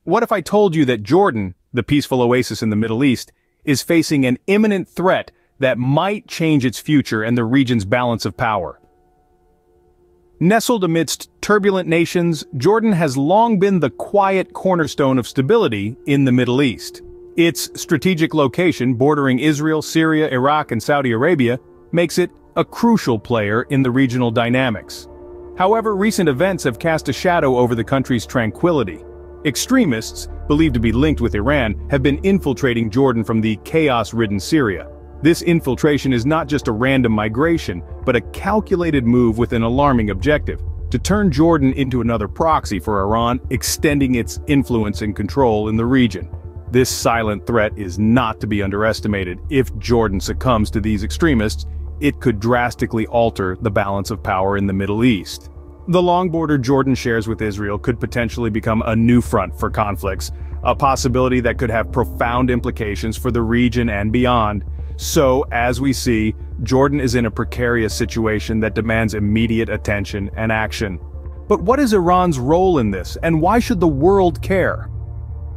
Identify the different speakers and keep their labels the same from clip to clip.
Speaker 1: What if I told you that Jordan, the peaceful oasis in the Middle East, is facing an imminent threat that might change its future and the region's balance of power? Nestled amidst turbulent nations, Jordan has long been the quiet cornerstone of stability in the Middle East. Its strategic location, bordering Israel, Syria, Iraq, and Saudi Arabia, makes it a crucial player in the regional dynamics. However, recent events have cast a shadow over the country's tranquility. Extremists, believed to be linked with Iran, have been infiltrating Jordan from the chaos-ridden Syria. This infiltration is not just a random migration, but a calculated move with an alarming objective: to turn Jordan into another proxy for Iran, extending its influence and control in the region. This silent threat is not to be underestimated. If Jordan succumbs to these extremists, it could drastically alter the balance of power in the Middle East. The long border Jordan shares with Israel could potentially become a new front for conflicts, a possibility that could have profound implications for the region and beyond. So, as we see, Jordan is in a precarious situation that demands immediate attention and action. But what is Iran's role in this, and why should the world care?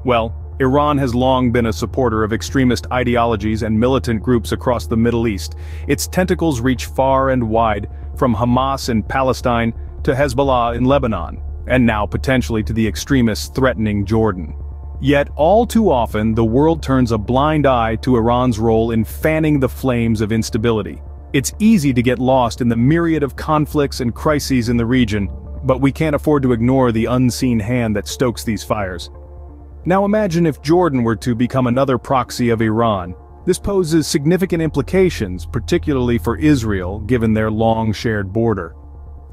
Speaker 1: Well, Iran has long been a supporter of extremist ideologies and militant groups across the Middle East. Its tentacles reach far and wide, from Hamas in Palestine to Hezbollah in Lebanon, and now potentially to the extremists threatening Jordan. Yet all too often, the world turns a blind eye to Iran's role in fanning the flames of instability. It's easy to get lost in the myriad of conflicts and crises in the region, but we can't afford to ignore the unseen hand that stokes these fires. Now imagine if Jordan were to become another proxy of Iran. This poses significant implications, particularly for Israel, given their long shared border.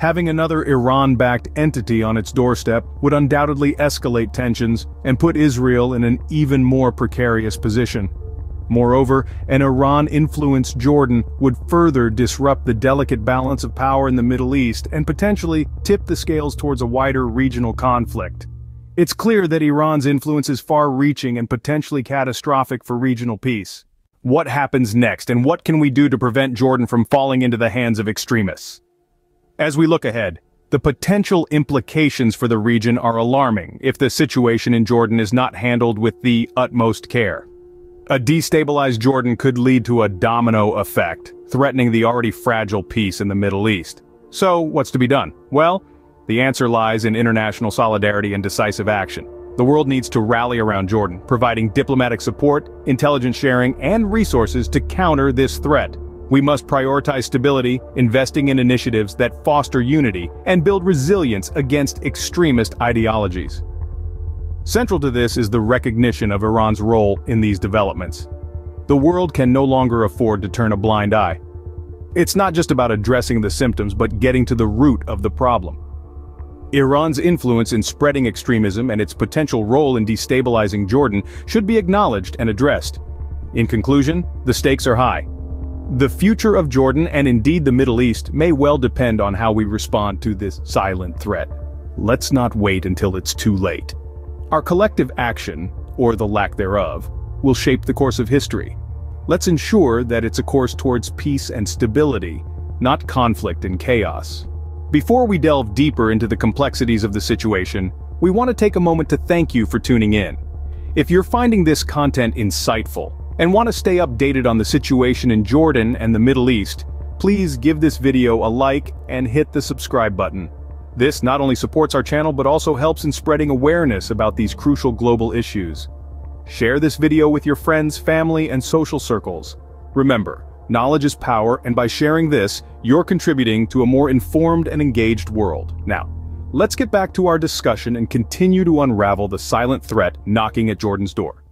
Speaker 1: Having another Iran-backed entity on its doorstep would undoubtedly escalate tensions and put Israel in an even more precarious position. Moreover, an Iran-influenced Jordan would further disrupt the delicate balance of power in the Middle East and potentially tip the scales towards a wider regional conflict. It's clear that Iran's influence is far-reaching and potentially catastrophic for regional peace. What happens next, and what can we do to prevent Jordan from falling into the hands of extremists? As we look ahead, the potential implications for the region are alarming if the situation in Jordan is not handled with the utmost care. A destabilized Jordan could lead to a domino effect, threatening the already fragile peace in the Middle East. So, what's to be done? Well, the answer lies in international solidarity and decisive action. The world needs to rally around Jordan, providing diplomatic support, intelligence sharing, and resources to counter this threat. We must prioritize stability, investing in initiatives that foster unity and build resilience against extremist ideologies. Central to this is the recognition of Iran's role in these developments. The world can no longer afford to turn a blind eye. It's not just about addressing the symptoms, but getting to the root of the problem. Iran's influence in spreading extremism and its potential role in destabilizing Jordan should be acknowledged and addressed. In conclusion, the stakes are high. The future of Jordan, and indeed the Middle East, may well depend on how we respond to this silent threat. Let's not wait until it's too late. Our collective action, or the lack thereof, will shape the course of history. Let's ensure that it's a course towards peace and stability, not conflict and chaos. Before we delve deeper into the complexities of the situation, we want to take a moment to thank you for tuning in. If you're finding this content insightful, and want to stay updated on the situation in Jordan and the Middle East, please give this video a like and hit the subscribe button. This not only supports our channel but also helps in spreading awareness about these crucial global issues. Share this video with your friends, family, and social circles. Remember, knowledge is power, and by sharing this, you're contributing to a more informed and engaged world. Now, let's get back to our discussion and continue to unravel the silent threat knocking at Jordan's door.